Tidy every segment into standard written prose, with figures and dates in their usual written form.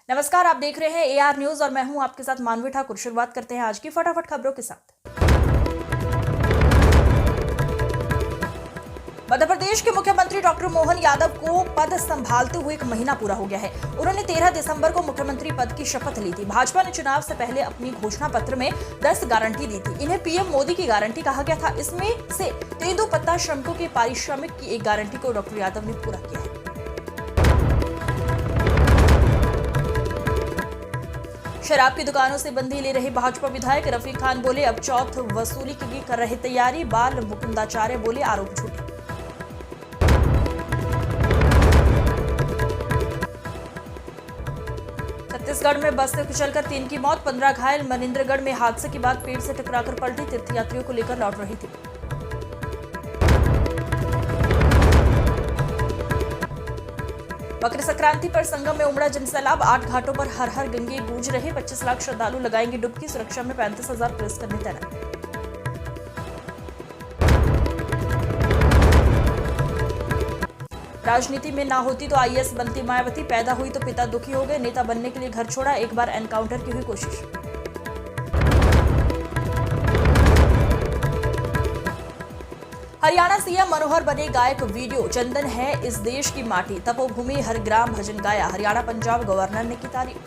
नमस्कार, आप देख रहे हैं एआर न्यूज और मैं हूं आपके साथ मानवी ठाकुर। शुरुआत करते हैं आज की फटाफट खबरों के साथ। मध्य प्रदेश के मुख्यमंत्री डॉक्टर मोहन यादव को पद संभालते हुए 1 महीना पूरा हो गया है। उन्होंने 13 दिसंबर को मुख्यमंत्री पद की शपथ ली थी। भाजपा ने चुनाव से पहले अपनी घोषणा पत्र में 10 गारंटी दी थी। इन्हें पीएम मोदी की गारंटी कहा गया था। इसमें से तेंदुपत्ता श्रमिकों के पारिश्रमिक की एक गारंटी को डॉक्टर यादव ने पूरा किया है। शराब की दुकानों से बंदी ले रहे भाजपा विधायक रफीक खान बोले अब चौथ वसूली की कर रहे तैयारी। बाल मुकुंदाचार्य बोले आरोप झूठे। छत्तीसगढ़ में बस से कुचलकर 3 की मौत, 15 घायल। मनिंद्रगढ़ में हादसे के बाद पेड़ से टकराकर पलटी, तीर्थयात्रियों को लेकर लौट रही थी। मकर संक्रांति पर संगम में उमड़ा जनसैलाब, 8 घाटों पर हर हर गंगे गूंज रहे। 25 लाख श्रद्धालु लगाएंगे डुबकी। सुरक्षा में 35,000 पुलिसकर्मी तैनात। राजनीति में ना होती तो आईएएस बनती मायावती, पैदा हुई तो पिता दुखी हो गए। नेता बनने के लिए घर छोड़ा, एक बार एनकाउंटर की हुई कोशिश। हरियाणा सीएम मनोहर बने गायक, वीडियो चंदन है इस देश की माटी, तपोभूमि हर ग्राम भजन गाया। हरियाणा पंजाब गवर्नर ने की तारीफ।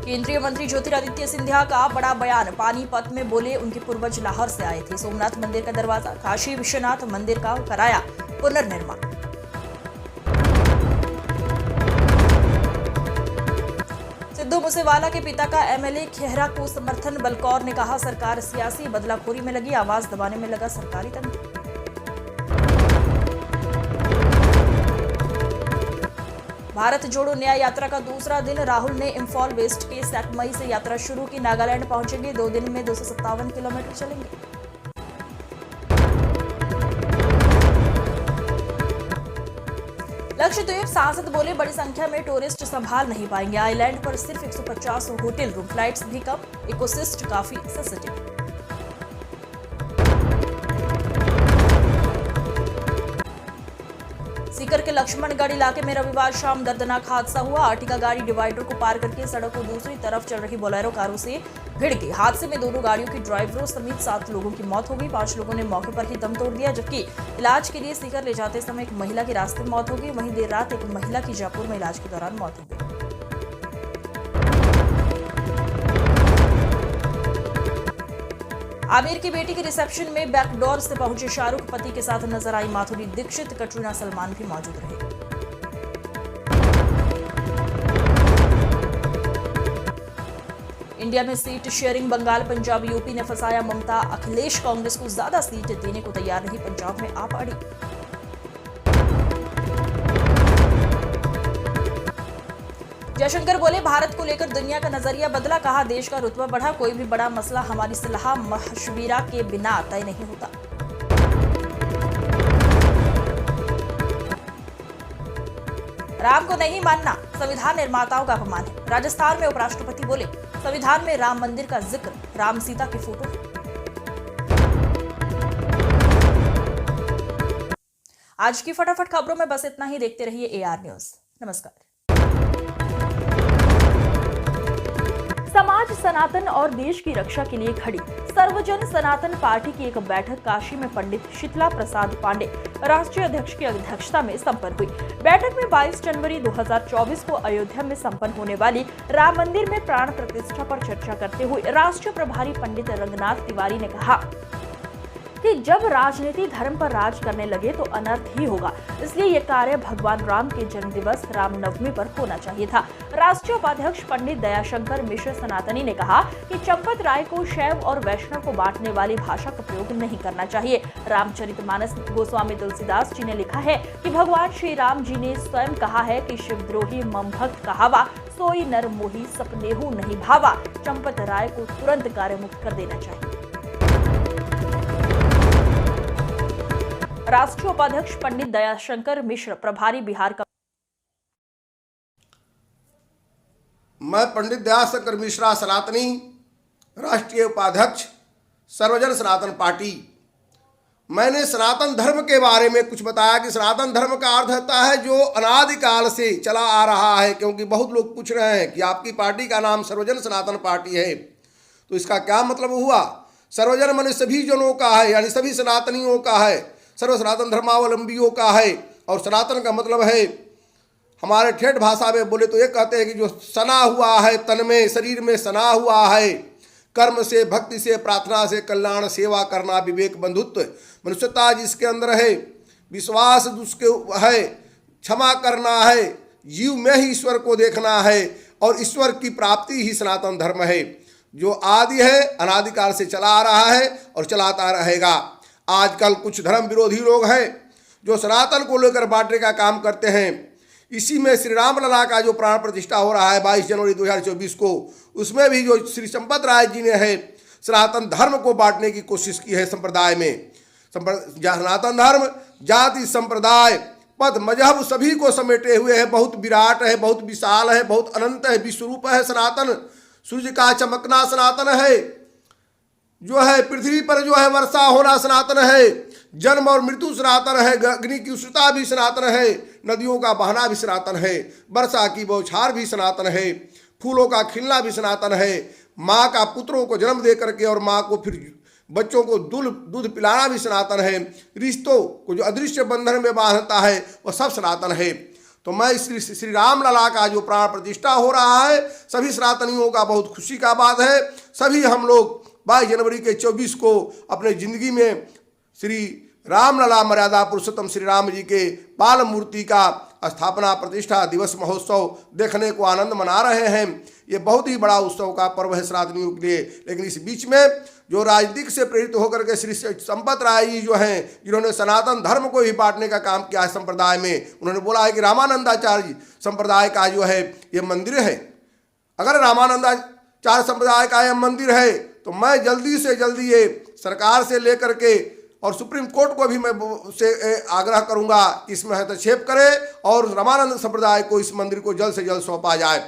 केंद्रीय मंत्री ज्योतिरादित्य सिंधिया का बड़ा बयान, पानीपत में बोले उनके पूर्वज लाहौर से आए थे। सोमनाथ मंदिर का दरवाजा, काशी विश्वनाथ मंदिर का कराया पुनर्निर्माण। सिद्धू मूसेवाला के पिता का एमएलए खेहरा को समर्थन, बलकौर ने कहा सरकार सियासी बदलाखोरी में लगी, आवाज दबाने में लगा सरकारी तंत्र। भारत जोड़ो न्याय यात्रा का दूसरा दिन, राहुल ने इंफॉल वेस्ट के सैकमई से यात्रा शुरू की। नागालैंड पहुंचेंगे, 2 दिन में 257 किलोमीटर चलेंगे। लक्षद्वीप सांसद बोले बड़ी संख्या में टूरिस्ट संभाल नहीं पाएंगे। आइलैंड पर सिर्फ 150 होटल रूम, फ्लाइट्स भी कम, इकोसिस्ट काफी सेंसिटिव। सीकर के लक्ष्मणगढ़ इलाके में रविवार शाम दर्दनाक हादसा हुआ। आर्टिका गाड़ी डिवाइडर को पार करके सड़क को दूसरी तरफ चल रही बोलेरो कारों से भिड़ गई। हादसे में दोनों गाड़ियों के ड्राइवरों समेत 7 लोगों की मौत हो गई। 5 लोगों ने मौके पर ही दम तोड़ दिया, जबकि इलाज के लिए सीकर ले जाते समय एक महिला की रास्ते में मौत हो गई। वहीं देर रात एक महिला की जयपुर में इलाज के दौरान मौत हो गई। आमिर की बेटी के रिसेप्शन में बैकडोर से पहुंचे शाहरुख, पति के साथ नजर आई माधुरी दीक्षित, कटरीना सलमान भी मौजूद रहे। इंडिया में सीट शेयरिंग, बंगाल पंजाब यूपी ने फंसाया ममता, अखिलेश कांग्रेस को ज्यादा सीट देने को तैयार नहीं, पंजाब में आप अड़ी। जयशंकर बोले भारत को लेकर दुनिया का नजरिया बदला, कहा देश का रुतबा बढ़ा, कोई भी बड़ा मसला हमारी सलाह मशविरा के बिना तय नहीं होता। राम को नहीं मानना संविधान निर्माताओं का अपमान है। राजस्थान में उपराष्ट्रपति बोले संविधान में राम मंदिर का जिक्र, राम सीता की फोटो। आज की फटाफट खबरों में बस इतना ही। देखते रहिए एआर न्यूज। नमस्कार। समाज सनातन और देश की रक्षा के लिए खड़ी। सर्वजन सनातन पार्टी की एक बैठक काशी में पंडित शीतला प्रसाद पांडे राष्ट्रीय अध्यक्ष की अध्यक्षता में संपन्न हुई। बैठक में 22 जनवरी 2024 को अयोध्या में संपन्न होने वाली राम मंदिर में प्राण प्रतिष्ठा पर चर्चा करते हुए राष्ट्रीय प्रभारी पंडित रंगनाथ तिवारी ने कहा कि जब राजनीति धर्म पर राज करने लगे तो अनर्थ ही होगा, इसलिए ये कार्य भगवान राम के जन्म दिवस रामनवमी पर होना चाहिए था। राष्ट्रीय उपाध्यक्ष पंडित दयाशंकर मिश्र सनातनी ने कहा कि चंपत राय को शैव और वैष्णव को बांटने वाली भाषा का प्रयोग नहीं करना चाहिए। रामचरितमानस गोस्वामी तुलसीदास जी ने लिखा है कि भगवान श्री राम जी ने स्वयं कहा है कि शिवद्रोही मम भक्त कहावा, सोई नर मोही सपनेहु नहीं भावा। चंपत राय को तुरंत कार्य मुक्त कर देना चाहिए। राष्ट्रीय उपाध्यक्ष पंडित दयाशंकर मिश्र, प्रभारी बिहार का। मैं पंडित दयाशंकर मिश्रा सनातनी, राष्ट्रीय उपाध्यक्ष सर्वजन सनातन पार्टी मैंने सनातन धर्म के बारे में कुछ बताया कि सनातन धर्म का अर्थ होता है जो अनादिकाल से चला आ रहा है। क्योंकि बहुत लोग पूछ रहे हैं कि आपकी पार्टी का नाम सर्वजन सनातन पार्टी है, तो इसका क्या मतलब हुआ? सर्वजन माने सभी जनों का है, यानी सभी सनातनियों का है, सर्व सनातन धर्मावलंबियों का है। और सनातन का मतलब है, हमारे ठेठ भाषा में बोले तो ये कहते हैं कि जो सना हुआ है तन में, शरीर में सना हुआ है, कर्म से, भक्ति से, प्रार्थना से, कल्याण, सेवा करना, विवेक, बंधुत्व, मनुष्यता जिसके अंदर है, विश्वास जिसके है, क्षमा करना है, जीव में ही ईश्वर को देखना है और ईश्वर की प्राप्ति ही सनातन धर्म है, जो आदि है, अनादिकाल से चला आ रहा है और चलाता रहेगा। आजकल कुछ धर्म विरोधी लोग हैं जो सनातन को लेकर बांटने का काम करते हैं। इसी में श्री राम लला का जो प्राण प्रतिष्ठा हो रहा है 22 जनवरी 2024 को, उसमें भी जो श्री चंपत राय जी ने है सनातन धर्म को बांटने की कोशिश की है संप्रदाय में। सनातन धर्म जाति, संप्रदाय, पद, मजहब सभी को समेटे हुए है। बहुत विराट है, बहुत विशाल है, बहुत अनंत है, विश्वरूप है सनातन। सूर्य का चमकना सनातन है, जो है पृथ्वी पर जो है वर्षा होना सनातन है, जन्म और मृत्यु सनातन है, अग्नि की उष्णता भी सनातन है, नदियों का बहना भी सनातन है, वर्षा की बौछार भी सनातन है, फूलों का खिलना भी सनातन है, माँ का पुत्रों को जन्म दे करके और माँ को फिर बच्चों को दूध पिलाना भी सनातन है, रिश्तों को जो अदृश्य बंधन में बांधता है वह सब सनातन है। तो मैं श्री राम लला का जो प्राण प्रतिष्ठा हो रहा है, सभी सनातनियों का बहुत खुशी का बात है। सभी हम लोग 22 जनवरी के 24 को अपने जिंदगी में श्री रामलला मर्यादा पुरुषोत्तम श्री राम जी के बाल मूर्ति का स्थापना प्रतिष्ठा दिवस महोत्सव देखने को आनंद मना रहे हैं। ये बहुत ही बड़ा उत्सव का पर्व है सनातनियों के लिए। लेकिन इस बीच में जो राजनीतिक से प्रेरित होकर के श्री चंपत राय जी जो हैं, जिन्होंने सनातन धर्म को ही बांटने का काम किया है संप्रदाय में, उन्होंने बोला है कि रामानंदाचार्य संप्रदाय का जो है ये मंदिर है। अगर रामानंदाचार्य संप्रदाय का यह मंदिर है तो मैं जल्दी से जल्दी ये सरकार से लेकर के और सुप्रीम कोर्ट को भी मैं से आग्रह करूंगा कि इसमें हस्तक्षेप करे और रामानंद संप्रदाय को इस मंदिर को जल्द से जल्द सौंपा जाए,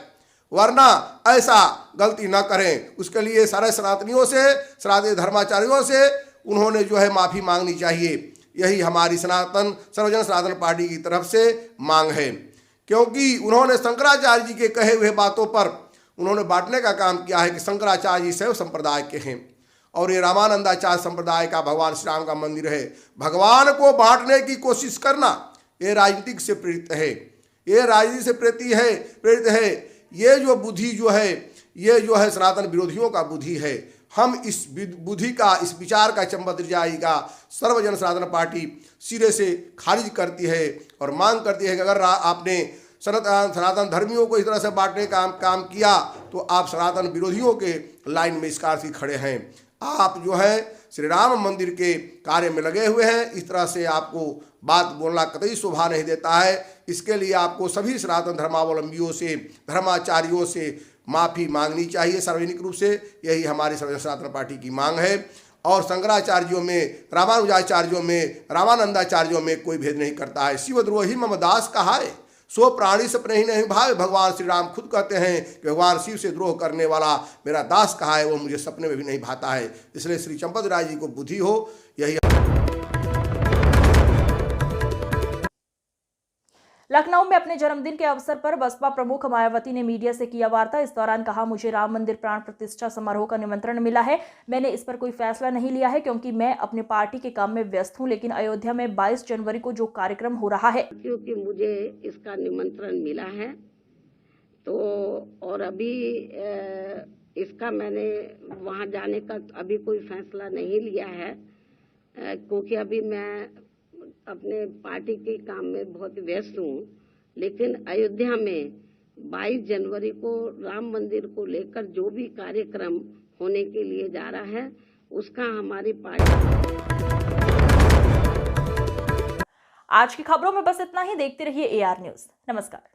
वरना ऐसा गलती न करें। उसके लिए सारे सनातनियों से, सनातनी धर्माचार्यों से उन्होंने जो है माफ़ी मांगनी चाहिए। यही हमारी सर्वजन सनातन पार्टी की तरफ से मांग है, क्योंकि उन्होंने शंकराचार्य जी के कहे हुए बातों पर उन्होंने बांटने का काम किया है कि शंकराचार्य जी शैव संप्रदाय के हैं और ये रामानंदाचार्य संप्रदाय का भगवान श्री राम का मंदिर है। भगवान को बांटने की कोशिश करना ये राजनीतिक से प्रेरित है, ये राजनीति से प्रेरित है। ये जो बुद्धि जो है, ये जो है सनातन विरोधियों का बुद्धि है। हम इस बुद्धि का, इस विचार का चंपत राय का सर्वजन सनातन पार्टी सिरे से खारिज करती है और मांग करती है कि अगर आपने सनातन धर्मियों को इस तरह से बांटने का काम किया तो आप सनातन विरोधियों के लाइन में इस कार से खड़े हैं। आप जो है श्री राम मंदिर के कार्य में लगे हुए हैं, इस तरह से आपको बात बोलना कतई शोभा नहीं देता है। इसके लिए आपको सभी सनातन धर्मावलंबियों से, धर्माचार्यों से माफ़ी मांगनी चाहिए सार्वजनिक रूप से। यही हमारी सर्वजन सनातन पार्टी की मांग है। और शंकराचार्यों में, रामानुजाचार्यों में, रामानंदाचार्यों में कोई भेद नहीं करता है। शिवद्रोही मम दास कहा है, सो प्राणी सपने ही नहीं भावे। भगवान श्री राम खुद कहते हैं कि भगवान शिव से द्रोह करने वाला मेरा दास कहा है, वो मुझे सपने में भी नहीं भाता है। इसलिए श्री चंपत राय जी को बुद्धि हो, यही। लखनऊ में अपने जन्मदिन के अवसर पर बसपा प्रमुख मायावती ने मीडिया से किया वार्ता। इस दौरान कहा, मुझे राम मंदिर प्राण प्रतिष्ठा समारोह का निमंत्रण मिला है। मैंने इस पर कोई फैसला नहीं लिया है क्योंकि मैं अपने पार्टी के काम में व्यस्त हूं। लेकिन अयोध्या में 22 जनवरी को जो कार्यक्रम हो रहा है, क्योंकि मुझे इसका निमंत्रण मिला है तो, और अभी इसका मैंने वहां जाने का अभी कोई फैसला नहीं लिया है, क्योंकि अभी मैं अपने पार्टी के काम में बहुत व्यस्त हूँ। लेकिन अयोध्या में 22 जनवरी को राम मंदिर को लेकर जो भी कार्यक्रम होने के लिए जा रहा है, उसका हमारी पार्टी। आज की खबरों में बस इतना ही। देखते रहिए AR न्यूज़। नमस्कार।